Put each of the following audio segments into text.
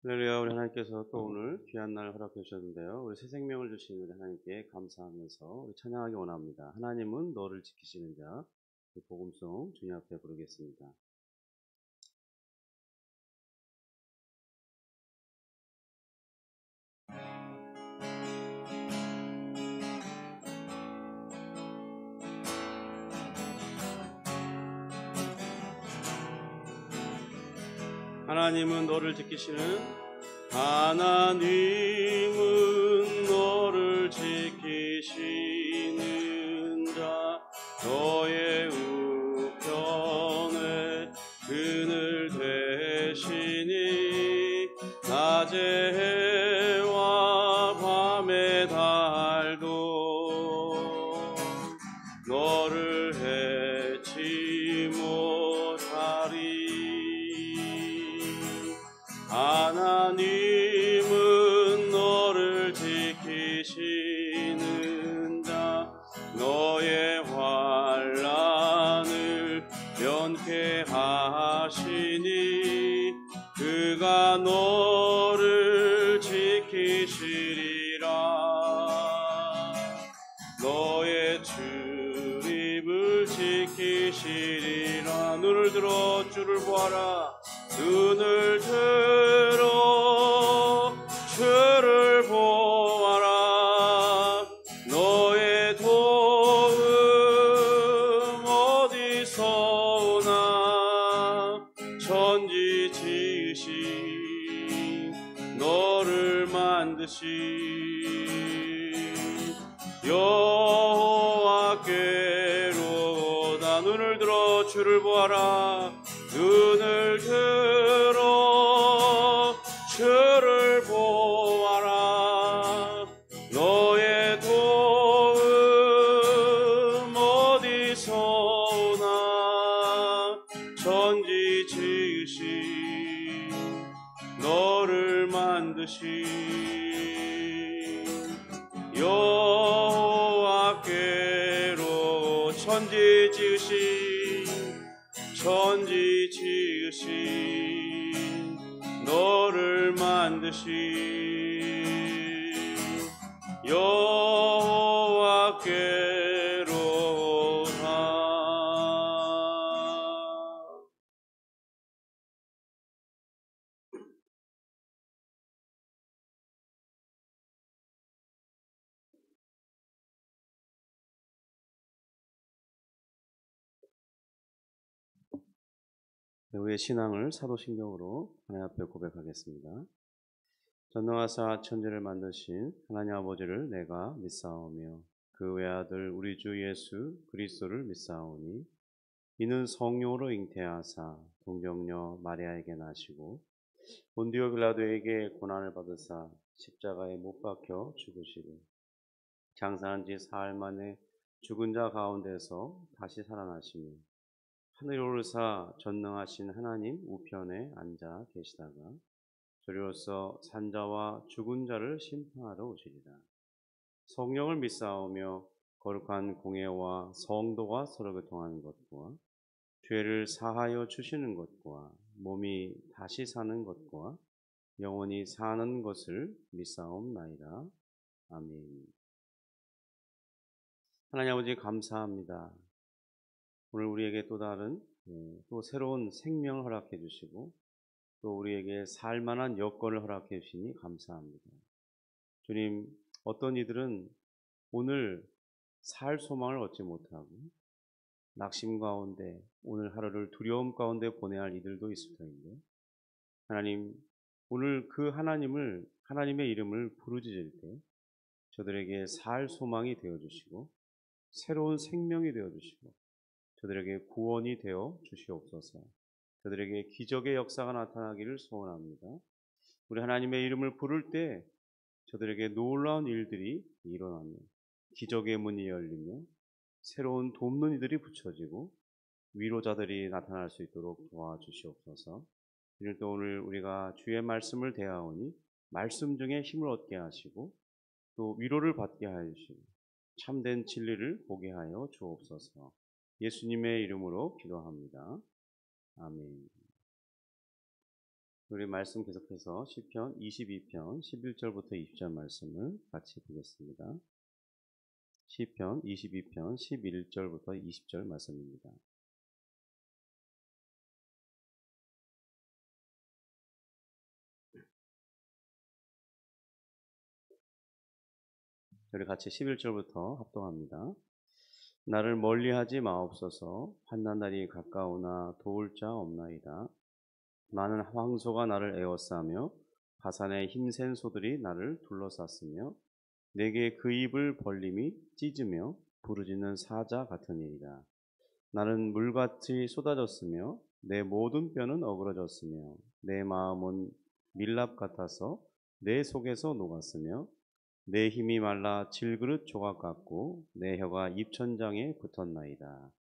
할렐루야, 우리 하나님께서 또 오늘 귀한 날 허락해 주셨는데요. 우리 새 생명을 주신 우리 하나님께 감사하면서 우리 찬양하기 원합니다. 하나님은 너를 지키시는 자, 그 복음송 주님 앞에 부르겠습니다. 하나님은 너를 지키시는 하나님은 너를 지키시는 자, 너의 우편에 그늘 되시니 낮에 해와 밤의 달도 너를 해치 못하리. 하나님은 너를 지키시는 자, 너의 환난을 면케 하시니 그가 너를 지키시리라. 너의 출입을 지키시리라. 눈을 들어 주를 보아라. 눈을 들어 주를 보아라. 너의 도움 어디서 오나. 천지 지으신 너를 만드신 여호와께로다. 눈을 들어 주를 보아라. 눈을 들어 주를 보아라. 너의 도움 어디서 오나. 천지 지으신 너를 만드신 여호와께로. 천지 지으신 너를 만드신 여호와께로다. 우리의 신앙을 사도신경으로 하나님 앞에 고백하겠습니다. 전능하사 천지를 만드신 하나님 아버지를 내가 믿사오며 그 외아들 우리 주 예수 그리스도를 믿사오니 이는 성령으로 잉태하사 동정녀 마리아에게 나시고 본디오 빌라도에게 고난을 받으사 십자가에 못 박혀 죽으시고 장사한 지 사흘 만에 죽은 자 가운데서 다시 살아나시며 하늘에 오르사 전능하신 하나님 우편에 앉아 계시다가 저리로서 산자와 죽은 자를 심판하러 오시리라. 성령을 믿사오며 거룩한 공예와 성도가 서로 교통하는 것과 죄를 사하여 주시는 것과 몸이 다시 사는 것과 영원히 사는 것을 믿사옵나이다. 아멘. 하나님 아버지 감사합니다. 오늘 우리에게 또 다른 또 새로운 생명을 허락해 주시고 또 우리에게 살만한 여건을 허락해 주시니 감사합니다. 주님, 어떤 이들은 오늘 살 소망을 얻지 못하고 낙심 가운데 오늘 하루를 두려움 가운데 보내야 할 이들도 있을 터인데 하나님, 오늘 그 하나님의 이름을 부르짖을 때 저들에게 살 소망이 되어주시고 새로운 생명이 되어주시고 저들에게 구원이 되어 주시옵소서. 저들에게 기적의 역사가 나타나기를 소원합니다. 우리 하나님의 이름을 부를 때 저들에게 놀라운 일들이 일어나며 기적의 문이 열리며 새로운 돕는 이들이 붙여지고 위로자들이 나타날 수 있도록 도와주시옵소서. 또 오늘 우리가 주의 말씀을 대하오니 말씀 중에 힘을 얻게 하시고 또 위로를 받게 하여 주시고 참된 진리를 보게 하여 주옵소서. 예수님의 이름으로 기도합니다. 아멘. 우리 말씀 계속해서 시편 22편 11절부터 20절 말씀을 같이 보겠습니다. 시편 22편 11절부터 20절 말씀입니다. 우리 같이 11절부터 합동합니다. 나를 멀리하지 마옵소서. 환난 날이 가까우나 도울 자 없나이다. 많은 황소가 나를 에워싸며 바산의 힘센 소들이 나를 둘러쌌으며 내게 그 입을 벌림이 찢으며 부르짖는 사자 같으니이다. 나는 물같이 쏟아졌으며 내 모든 뼈는 어그러졌으며 내 마음은 밀랍 같아서 내 속에서 녹았으며 내 힘이 말라 질그릇 조각 같고 내 혀가 입천장에 붙었나이다.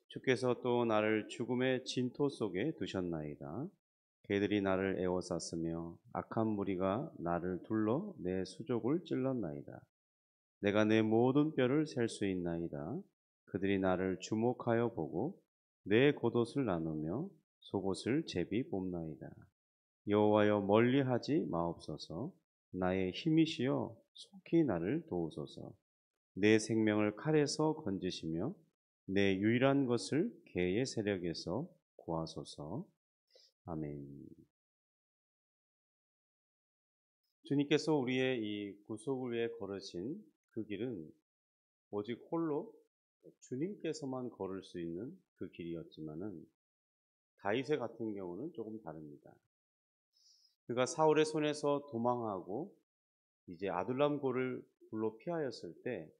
주께서 또 나를 죽음의 진토 속에 두셨나이다. 개들이 나를 에워쌌으며 악한 무리가 나를 둘러 내 수족을 찔렀나이다. 내가 내 모든 뼈를 셀 수 있나이다. 그들이 나를 주목하여 보고 내 겉옷을 나누며 속옷을 제비 뽑나이다. 여호와여 멀리하지 마옵소서. 나의 힘이시여 속히 나를 도우소서. 내 생명을 칼에서 건지시며 내 유일한 것을 개의 세력에서 구하소서. 아멘. 주님께서 우리의 이 구속을 위해 걸으신 그 길은 오직 홀로 주님께서만 걸을 수 있는 그 길이었지만은 다윗의 같은 경우는 조금 다릅니다. 그가 사울의 손에서 도망하고 이제 아둘람 고를 불로 피하였을 때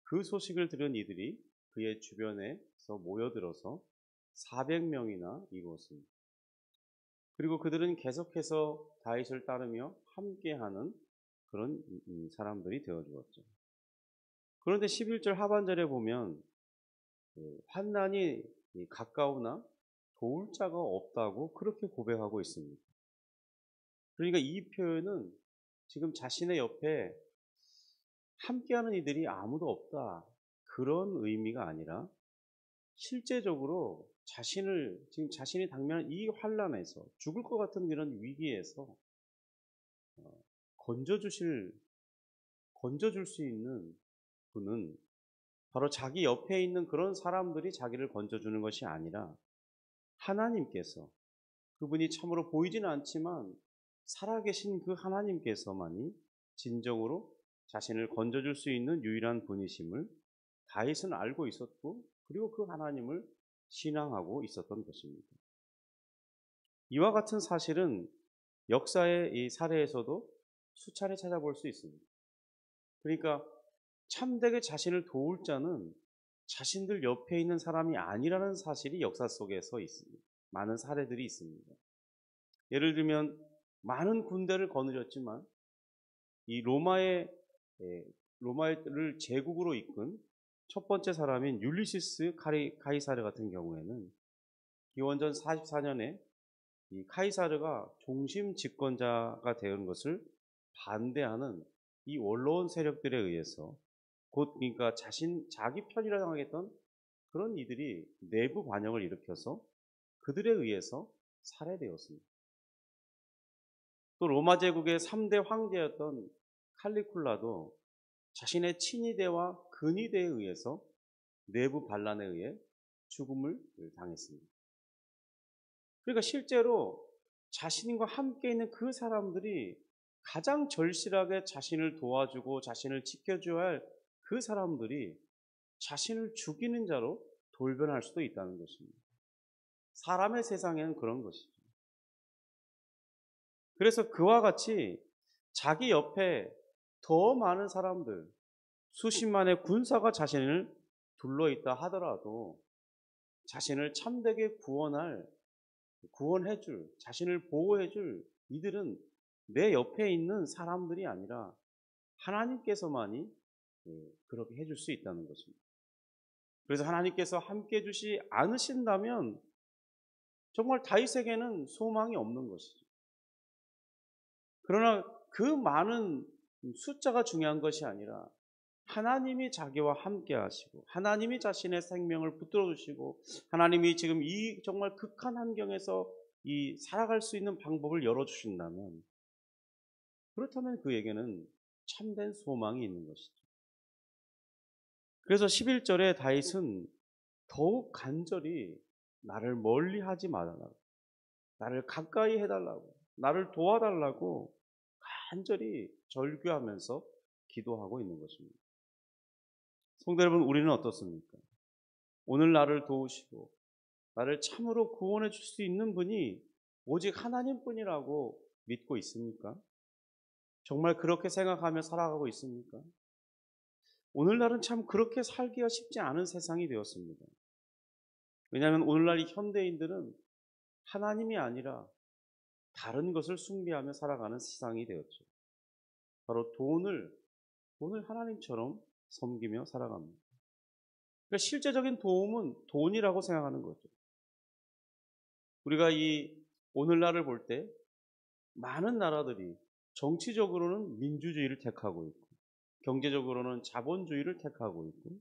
그 소식을 들은 이들이 그의 주변에서 모여들어서 400명이나 이루었습니다. 그리고 그들은 계속해서 다윗을 따르며 함께하는 그런 사람들이 되어 주었죠. 그런데 11절 하반절에 보면 환난이 가까우나 도울 자가 없다고 그렇게 고백하고 있습니다. 그러니까 이 표현은 지금 자신의 옆에 함께하는 이들이 아무도 없다 그런 의미가 아니라 실제적으로 지금 자신이 당면한 이 환난에서 죽을 것 같은 이런 위기에서 건져줄 수 있는 분은 바로 자기 옆에 있는 그런 사람들이 자기를 건져주는 것이 아니라 하나님께서, 그분이 참으로 보이지는 않지만 살아계신 그 하나님께서만이 진정으로 자신을 건져줄 수 있는 유일한 분이심을 다윗은 알고 있었고, 그리고 그 하나님을 신앙하고 있었던 것입니다. 이와 같은 사실은 역사의 이 사례에서도 수차례 찾아볼 수 있습니다. 그러니까 참되게 자신을 도울 자는 자신들 옆에 있는 사람이 아니라는 사실이 역사 속에서 있습니다. 많은 사례들이 있습니다. 예를 들면 많은 군대를 거느렸지만 이 로마를 제국으로 이끈 첫 번째 사람인 율리시스 카이사르 같은 경우에는 기원전 44년에 이 카이사르가 종심 집권자가 되는 것을 반대하는 이 원로원 세력들에 의해서 곧 그러니까 자기 편이라 당하겠던 그런 이들이 내부 반역을 일으켜서 그들에 의해서 살해되었습니다. 또 로마 제국의 3대 황제였던 칼리쿨라도 자신의 친위대와 근위대에 의해서 내부 반란에 의해 죽음을 당했습니다. 그러니까 실제로 자신과 함께 있는 그 사람들이 가장 절실하게 자신을 도와주고 자신을 지켜줘야 할 그 사람들이 자신을 죽이는 자로 돌변할 수도 있다는 것입니다. 사람의 세상에는 그런 것이죠. 그래서 그와 같이 자기 옆에 더 많은 사람들, 수십만의 군사가 자신을 둘러있다 하더라도 자신을 참되게 구원해줄, 자신을 보호해줄 이들은 내 옆에 있는 사람들이 아니라 하나님께서만이 그렇게 해줄 수 있다는 것입니다. 그래서 하나님께서 함께 해주시 않으신다면 정말 다윗에게는 소망이 없는 것이죠. 그러나 그 많은 숫자가 중요한 것이 아니라 하나님이 자기와 함께 하시고 하나님이 자신의 생명을 붙들어 주시고 하나님이 지금 이 정말 극한 환경에서 이 살아갈 수 있는 방법을 열어주신다면, 그렇다면 그에게는 참된 소망이 있는 것이죠. 그래서 11절에 다윗은 더욱 간절히 나를 멀리하지 말아라, 나를 가까이 해달라고, 나를 도와달라고 간절히 절규하면서 기도하고 있는 것입니다. 성도 여러분, 우리는 어떻습니까? 오늘 나를 도우시고 나를 참으로 구원해 줄 수 있는 분이 오직 하나님뿐이라고 믿고 있습니까? 정말 그렇게 생각하며 살아가고 있습니까? 오늘날은 참 그렇게 살기가 쉽지 않은 세상이 되었습니다. 왜냐하면 오늘날 이 현대인들은 하나님이 아니라 다른 것을 숭배하며 살아가는 세상이 되었죠. 바로 돈을 하나님처럼 섬기며 살아갑니다. 그러니까 실제적인 도움은 돈이라고 생각하는 거죠. 우리가 이 오늘날을 볼 때 많은 나라들이 정치적으로는 민주주의를 택하고 있고, 경제적으로는 자본주의를 택하고 있고,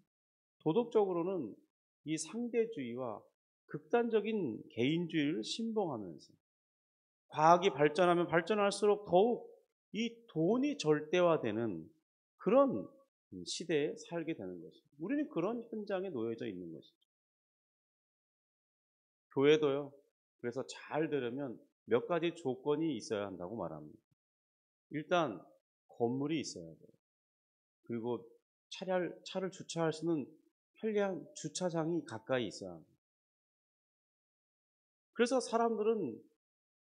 도덕적으로는 이 상대주의와 극단적인 개인주의를 신봉하면서 과학이 발전하면 발전할수록 더욱 이 돈이 절대화되는 그런 시대에 살게 되는 것입니다. 우리는 그런 현장에 놓여져 있는 것이죠. 교회도요. 그래서 잘 들으면 몇 가지 조건이 있어야 한다고 말합니다. 일단 건물이 있어야 돼요. 그리고 차를 주차할 수 있는 편리한 주차장이 가까이 있어야 합니다. 그래서 사람들은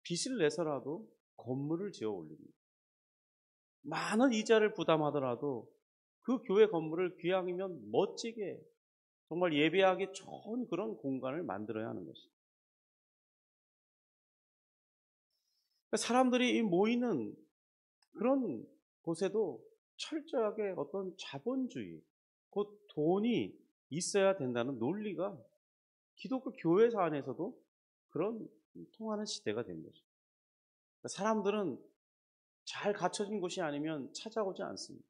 빚을 내서라도 건물을 지어 올립니다. 많은 이자를 부담하더라도 그 교회 건물을 기왕이면 멋지게, 정말 예배하기 좋은 그런 공간을 만들어야 하는 것입니다. 사람들이 모이는 그런 곳에도 철저하게 어떤 자본주의, 곧 돈이 있어야 된다는 논리가 기독교 교회사 안에서도 그런 통하는 시대가 된 거죠. 사람들은 잘 갖춰진 곳이 아니면 찾아오지 않습니다.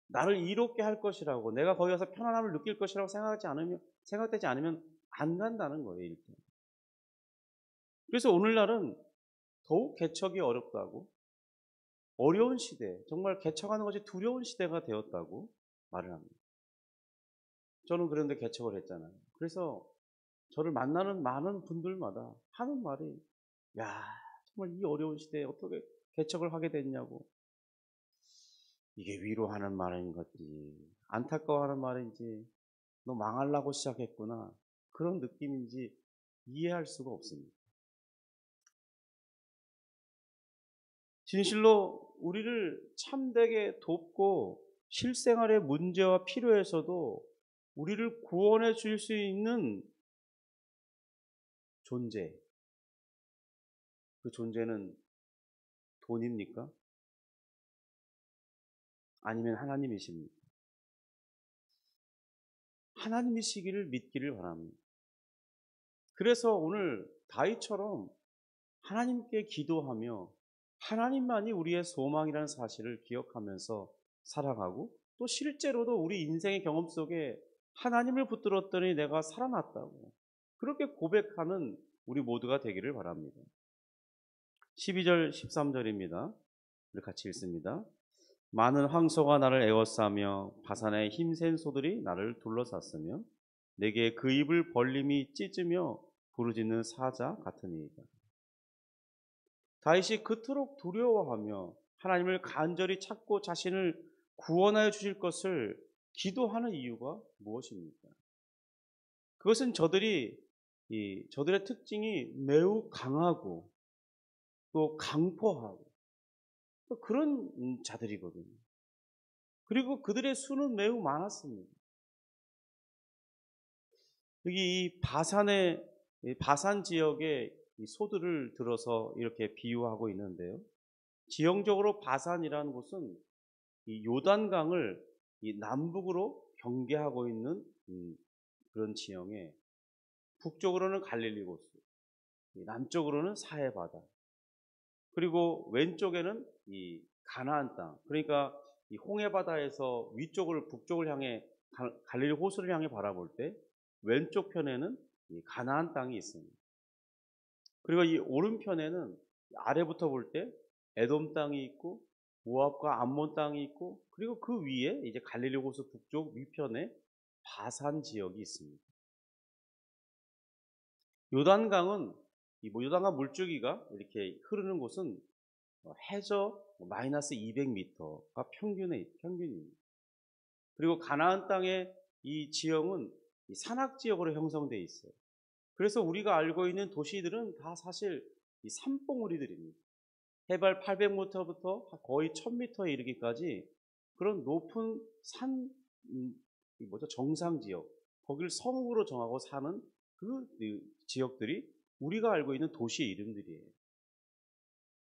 나를 이롭게 할 것이라고, 내가 거기 가서 편안함을 느낄 것이라고 생각되지 않으면 안 간다는 거예요, 일단. 그래서 오늘날은 더욱 개척이 어렵다고, 어려운 시대, 정말 개척하는 것이 두려운 시대가 되었다고 말을 합니다. 저는 그런데 개척을 했잖아요. 그래서 저를 만나는 많은 분들마다 하는 말이, 야, 정말 이 어려운 시대에 어떻게 개척을 하게 됐냐고. 이게 위로하는 말인 건지, 안타까워하는 말인지, 너 망하려고 시작했구나, 그런 느낌인지 이해할 수가 없습니다. 진실로 우리를 참되게 돕고 실생활의 문제와 필요에서도 우리를 구원해 줄 수 있는 존재, 그 존재는 돈입니까? 아니면 하나님이십니까? 하나님이시기를 믿기를 바랍니다. 그래서 오늘 다윗처럼 하나님께 기도하며 하나님만이 우리의 소망이라는 사실을 기억하면서 살아가고, 또 실제로도 우리 인생의 경험 속에 하나님을 붙들었더니 내가 살아났다고 그렇게 고백하는 우리 모두가 되기를 바랍니다. 12절 13절입니다. 우리 같이 읽습니다. 많은 황소가 나를 에워싸며 바산의 힘센 소들이 나를 둘러쌌으며 내게 그 입을 벌림이 찢으며 부르짖는 사자 같으니이다. 다윗이 그토록 두려워하며 하나님을 간절히 찾고 자신을 구원하여 주실 것을 기도하는 이유가 무엇입니까? 그것은 저들의 특징이 매우 강하고 또 강포하고 또 그런 자들이거든요. 그리고 그들의 수는 매우 많았습니다. 여기 이 바산 지역의 이 소들을 들어서 이렇게 비유하고 있는데요. 지형적으로 바산이라는 곳은 이 요단강을 이 남북으로 경계하고 있는 그런 지형에, 북쪽으로는 갈릴리 호수, 남쪽으로는 사해 바다, 그리고 왼쪽에는 이 가나안 땅, 그러니까 이 홍해 바다에서 위쪽을 북쪽을 향해 갈릴리 호수를 향해 바라볼 때 왼쪽 편에는 이 가나안 땅이 있습니다. 그리고 이 오른편에는 아래부터 볼 때 에돔 땅이 있고 모압과 암몬 땅이 있고 그리고 그 위에 이제 갈릴리 호수 북쪽 위편에 바산 지역이 있습니다. 요단강은 요단강 물줄기가 이렇게 흐르는 곳은 해저 마이너스 200m가 평균입니다. 그리고 가나안 땅의 이 지형은 이 산악 지역으로 형성되어 있어요. 그래서 우리가 알고 있는 도시들은 다 사실 이 산봉우리들입니다. 해발 800m부터 거의 1000m에 이르기까지 그런 높은 산, 정상 지역, 거기를 성으로 정하고 사는 그 지역들이 우리가 알고 있는 도시의 이름들이에요.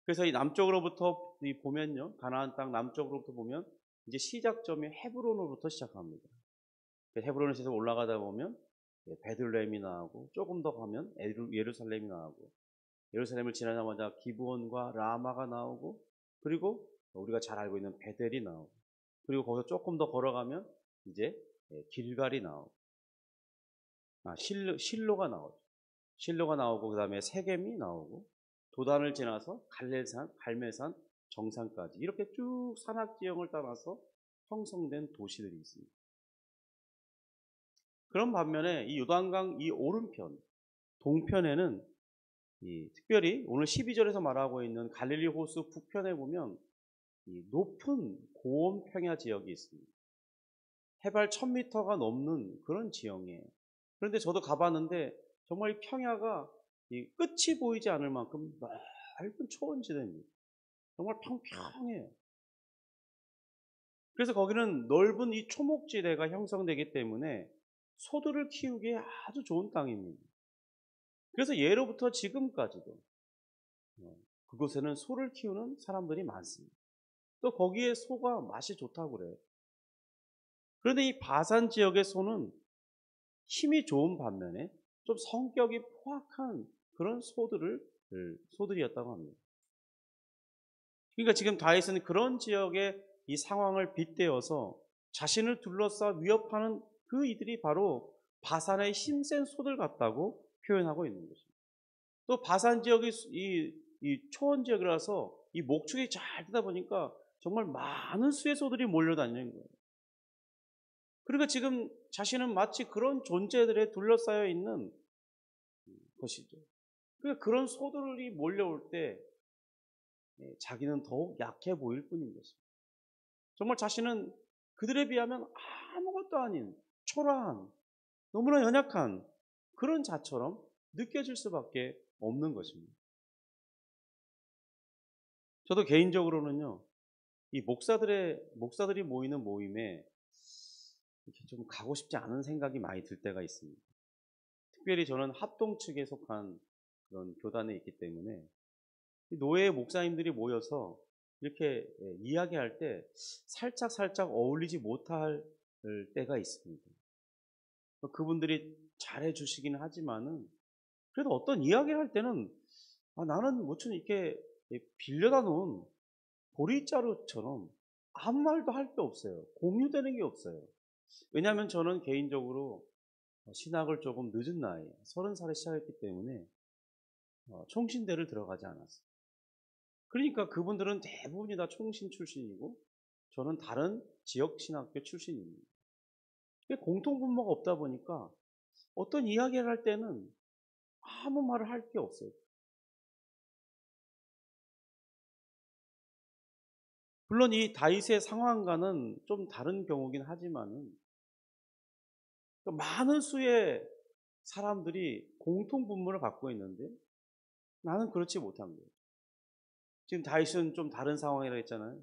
그래서 이 남쪽으로부터 보면요, 가나안 땅 남쪽으로부터 보면 이제 시작점이 헤브론으로부터 시작합니다. 헤브론에서 올라가다 보면 베들레헴이 나오고 조금 더 가면 예루살렘이 나오고 예루살렘을 지나자마자 기브온과 라마가 나오고 그리고 우리가 잘 알고 있는 베델이 나오고 그리고 거기서 조금 더 걸어가면 이제 길갈이 나오고 실로가 나오죠. 실로가 나오고 그 다음에 세겜이 나오고 도단을 지나서 갈멜산 정상까지 이렇게 쭉 산악 지형을 따라서 형성된 도시들이 있습니다. 그런 반면에 이 요단강 이 오른편 동편에는 특별히 오늘 12절에서 말하고 있는 갈릴리 호수 북편에 보면 이 높은 고원 평야 지역이 있습니다. 해발 1000m가 넘는 그런 지형이에요. 그런데 저도 가봤는데 정말 이 평야가 끝이 보이지 않을 만큼 넓은 초원지대입니다. 정말 평평해요. 그래서 거기는 넓은 이 초목지대가 형성되기 때문에 소들을 키우기에 아주 좋은 땅입니다. 그래서 예로부터 지금까지도 그곳에는 소를 키우는 사람들이 많습니다. 또 거기에 소가 맛이 좋다고 그래요. 그런데 이 바산 지역의 소는 힘이 좋은 반면에 좀 성격이 포악한 그런 소들이었다고 합니다. 그러니까 지금 다윗은 그런 지역의 이 상황을 빗대어서 자신을 둘러싸 위협하는 그 이들이 바로 바산의 힘센 소들 같다고 표현하고 있는 것입니다. 또 바산 지역이 이 초원 지역이라서 이 목축이 잘 되다 보니까 정말 많은 수의 소들이 몰려다니는 거예요. 그러니까 지금 자신은 마치 그런 존재들에 둘러싸여 있는 것이죠. 그러니까 그런 소들이 몰려올 때 자기는 더욱 약해 보일 뿐인 것입니다. 정말 자신은 그들에 비하면 아무것도 아닌 초라한 너무나 연약한 그런 자처럼 느껴질 수밖에 없는 것입니다. 저도 개인적으로는요, 이 목사들이 모이는 모임에 이렇게 좀 가고 싶지 않은 생각이 많이 들 때가 있습니다. 특별히 저는 합동 측에 속한 그런 교단에 있기 때문에 노예 목사님들이 모여서 이렇게 이야기할 때 살짝 어울리지 못할 때가 있습니다. 그분들이 잘해 주시긴 하지만은 그래도 어떤 이야기를 할 때는 나는 모처럼 이렇게 빌려다 놓은 보리자루처럼 아무 말도 할 게 없어요. 공유되는 게 없어요. 왜냐하면 저는 개인적으로 신학을 조금 늦은 나이, 30살에 시작했기 때문에 총신대를 들어가지 않았어요. 그러니까 그분들은 대부분이 다 총신 출신이고 저는 다른 지역 신학교 출신입니다. 공통분모가 없다 보니까 어떤 이야기를 할 때는 아무 말을 할 게 없어요. 물론 이 다윗의 상황과는 좀 다른 경우긴 하지만은 많은 수의 사람들이 공통분모를 갖고 있는데 나는 그렇지 못한 거예요. 지금 다윗은 좀 다른 상황이라 했잖아요.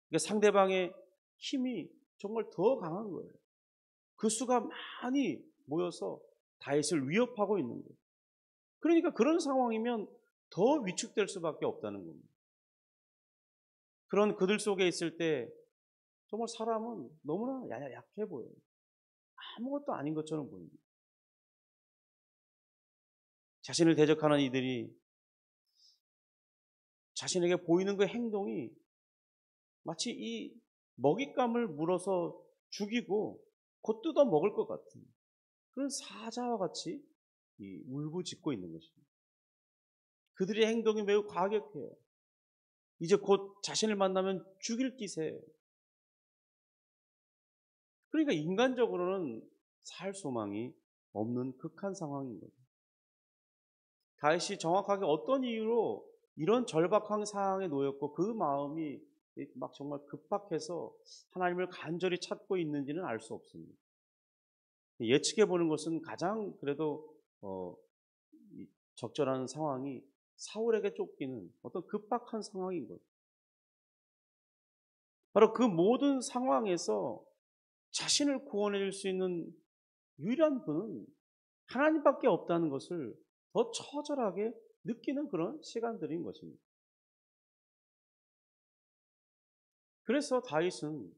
그러니까 상대방의 힘이 정말 더 강한 거예요. 그 수가 많이 모여서 다윗을 위협하고 있는 거예요. 그러니까 그런 상황이면 더 위축될 수밖에 없다는 겁니다. 그런 그들 속에 있을 때 정말 사람은 너무나 약해 보여요. 아무것도 아닌 것처럼 보입니다. 자신을 대적하는 이들이 자신에게 보이는 그 행동이 마치 이 먹잇감을 물어서 죽이고 곧 뜯어 먹을 것 같은 그런 사자와 같이 울부짖고 있는 것입니다. 그들의 행동이 매우 과격해요. 이제 곧 자신을 만나면 죽일 기세예요. 그러니까 인간적으로는 살 소망이 없는 극한 상황인 거죠. 다윗이 정확하게 어떤 이유로 이런 절박한 상황에 놓였고 그 마음이 막 정말 급박해서 하나님을 간절히 찾고 있는지는 알 수 없습니다. 예측해 보는 것은 가장 그래도 적절한 상황이 사울에게 쫓기는 어떤 급박한 상황인 거죠. 바로 그 모든 상황에서 자신을 구원해 줄 수 있는 유일한 분은 하나님밖에 없다는 것을 더 처절하게 느끼는 그런 시간들인 것입니다. 그래서 다윗은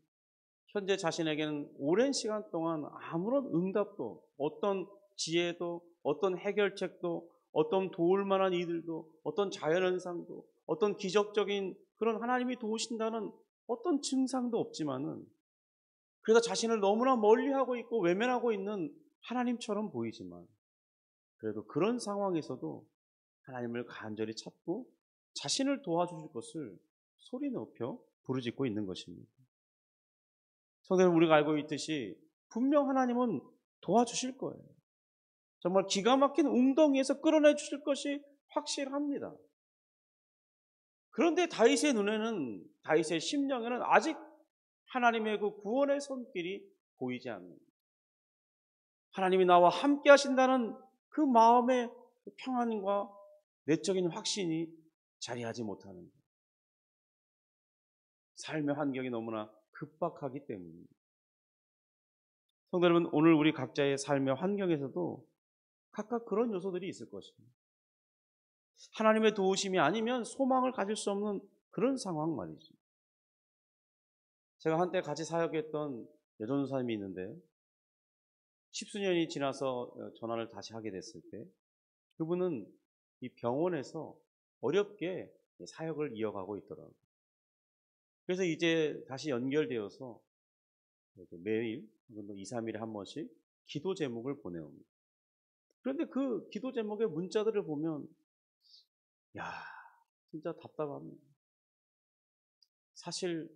현재 자신에게는 오랜 시간 동안 아무런 응답도, 어떤 지혜도, 어떤 해결책도, 어떤 도울 만한 이들도, 어떤 자연현상도, 어떤 기적적인 그런 하나님이 도우신다는 어떤 증상도 없지만은, 그래서 자신을 너무나 멀리하고 있고 외면하고 있는 하나님처럼 보이지만, 그래도 그런 상황에서도 하나님을 간절히 찾고 자신을 도와주실 것을 소리 높여 부르짖고 있는 것입니다. 성도는 우리가 알고 있듯이 분명 하나님은 도와주실 거예요. 정말 기가 막힌 웅덩이에서 끌어내 주실 것이 확실합니다. 그런데 다윗의 눈에는, 다윗의 심령에는 아직 하나님의 그 구원의 손길이 보이지 않는, 하나님이 나와 함께 하신다는 그 마음의 평안과 내적인 확신이 자리하지 못하는 거예요. 삶의 환경이 너무나 급박하기 때문입니다. 성도 여러분, 오늘 우리 각자의 삶의 환경에서도 각각 그런 요소들이 있을 것입니다. 하나님의 도우심이 아니면 소망을 가질 수 없는 그런 상황 말이죠. 제가 한때 같이 사역했던 여전사님이 있는데, 십수년이 지나서 전화를 다시 하게 됐을 때 그분은 이 병원에서 어렵게 사역을 이어가고 있더라고요. 그래서 이제 다시 연결되어서 매일 2, 3일에 한 번씩 기도 제목을 보내옵니다. 그런데 그 기도 제목의 문자들을 보면 야, 진짜 답답합니다. 사실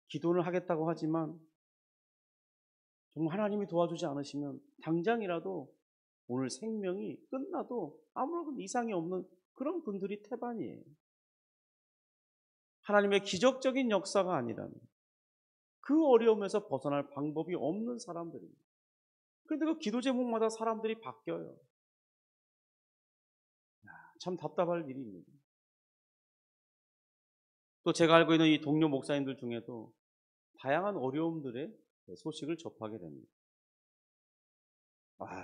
기도를 하겠다고 하지만 정말 하나님이 도와주지 않으시면 당장이라도 오늘 생명이 끝나도 아무런 이상이 없는 그런 분들이 태반이에요. 하나님의 기적적인 역사가 아니라면 그 어려움에서 벗어날 방법이 없는 사람들입니다. 그런데 그 기도 제목마다 사람들이 바뀌어요. 참 답답할 일입니다. 또 제가 알고 있는 이 동료 목사님들 중에도 다양한 어려움들의 소식을 접하게 됩니다.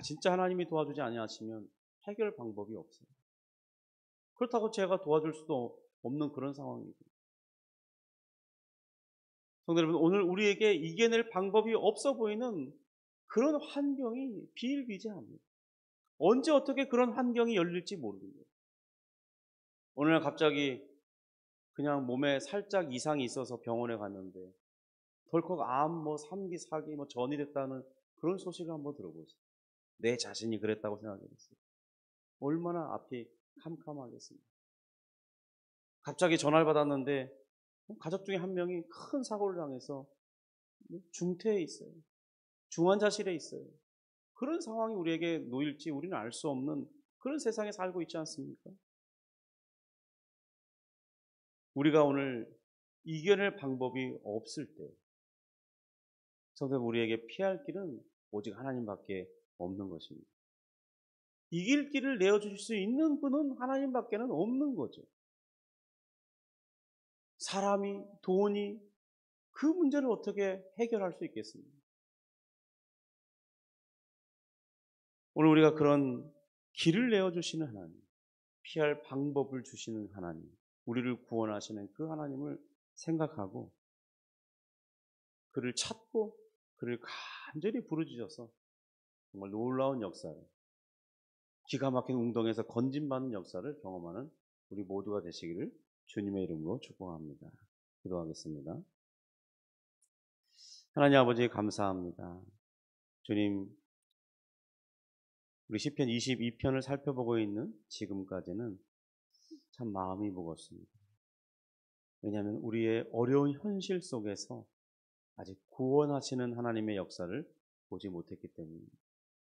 진짜 하나님이 도와주지 아니하시면 해결 방법이 없어요. 그렇다고 제가 도와줄 수도 없는 그런 상황이고. 성도 여러분, 오늘 우리에게 이겨낼 방법이 없어 보이는 그런 환경이 비일비재합니다. 언제 어떻게 그런 환경이 열릴지 모릅니다. 오늘 갑자기 그냥 몸에 살짝 이상이 있어서 병원에 갔는데 덜컥 암, 3기, 4기 전이 됐다는 그런 소식을 한번 들어보세요. 내 자신이 그랬다고 생각했어요. 얼마나 앞이 캄캄하겠습니까? 갑자기 전화를 받았는데 가족 중에 한 명이 큰 사고를 당해서 중태에 있어요. 중환자실에 있어요. 그런 상황이 우리에게 놓일지 우리는 알 수 없는 그런 세상에 살고 있지 않습니까? 우리가 오늘 이겨낼 방법이 없을 때 성도 우리에게 피할 길은 오직 하나님밖에 없는 것입니다. 이길 길을 내어주실 수 있는 분은 하나님밖에는 없는 거죠. 사람이, 돈이 그 문제를 어떻게 해결할 수 있겠습니까? 오늘 우리가 그런 길을 내어주시는 하나님, 피할 방법을 주시는 하나님, 우리를 구원하시는 그 하나님을 생각하고 그를 찾고 그를 간절히 부르짖어서 정말 놀라운 역사를, 기가 막힌 웅덩이에서 건진받는 역사를 경험하는 우리 모두가 되시기를 주님의 이름으로 축복합니다. 기도하겠습니다. 하나님 아버지 감사합니다. 주님, 우리 시편 22편을 살펴보고 있는 지금까지는 참 마음이 무겁습니다. 왜냐하면 우리의 어려운 현실 속에서 아직 구원하시는 하나님의 역사를 보지 못했기 때문입니다.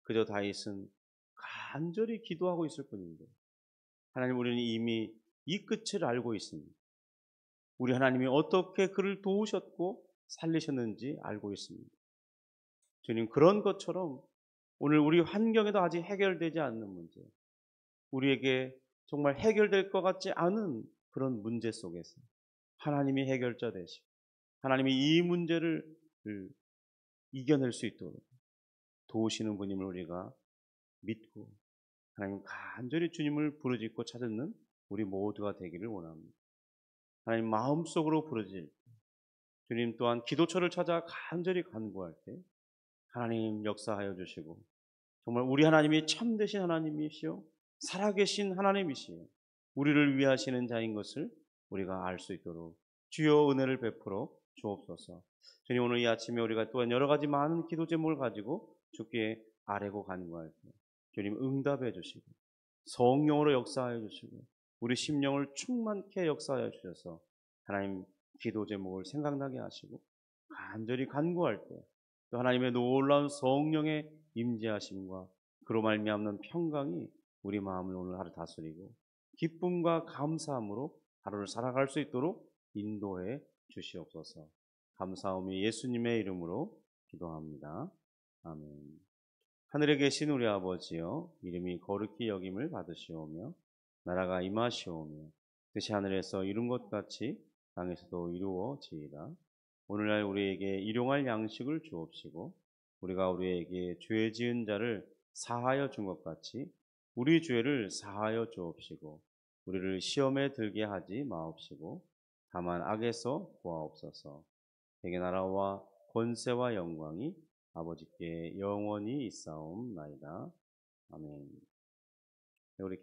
그저 다윗은 간절히 기도하고 있을 뿐인데, 하나님, 우리는 이미 이 끝을 알고 있습니다. 우리 하나님이 어떻게 그를 도우셨고 살리셨는지 알고 있습니다. 주님, 그런 것처럼 오늘 우리 환경에도 아직 해결되지 않는 문제, 우리에게 정말 해결될 것 같지 않은 그런 문제 속에서 하나님이 해결자 되시고 하나님이 이 문제를 이겨낼 수 있도록 도우시는 분임을 우리가 믿고 하나님 간절히 주님을 부르짖고 찾는 우리 모두가 되기를 원합니다. 하나님 마음속으로 부르짖을 때, 주님 또한 기도처를 찾아 간절히 간구할 때 하나님 역사하여 주시고, 정말 우리 하나님이 참되신 하나님이시요 살아계신 하나님이시요 우리를 위하시는 자인 것을 우리가 알 수 있도록 주여 은혜를 베풀어 주옵소서. 주님, 오늘 이 아침에 우리가 또한 여러 가지 많은 기도 제목을 가지고 주께 아뢰고 간구할 때 주님 응답해 주시고 성령으로 역사하여 주시고 우리 심령을 충만케 역사하여 주셔서 하나님 기도 제목을 생각나게 하시고 간절히 간구할 때 또 하나님의 놀라운 성령의 임재하심과 그로 말미암는 평강이 우리 마음을 오늘 하루 다스리고 기쁨과 감사함으로 하루를 살아갈 수 있도록 인도해 주시옵소서. 감사함이 예수님의 이름으로 기도합니다. 아멘. 하늘에 계신 우리 아버지여, 이름이 거룩히 여김을 받으시오며 나라가 임하시오며 뜻이 하늘에서 이룬 것 같이 땅에서도 이루어지이다. 오늘날 우리에게 일용할 양식을 주옵시고 우리가 우리에게 죄 지은 자를 사하여 준 것 같이 우리 죄를 사하여 주옵시고 우리를 시험에 들게 하지 마옵시고 다만 악에서 구하옵소서. 대개 나라와 권세와 영광이 아버지께 영원히 있사옵나이다. 아멘. 우리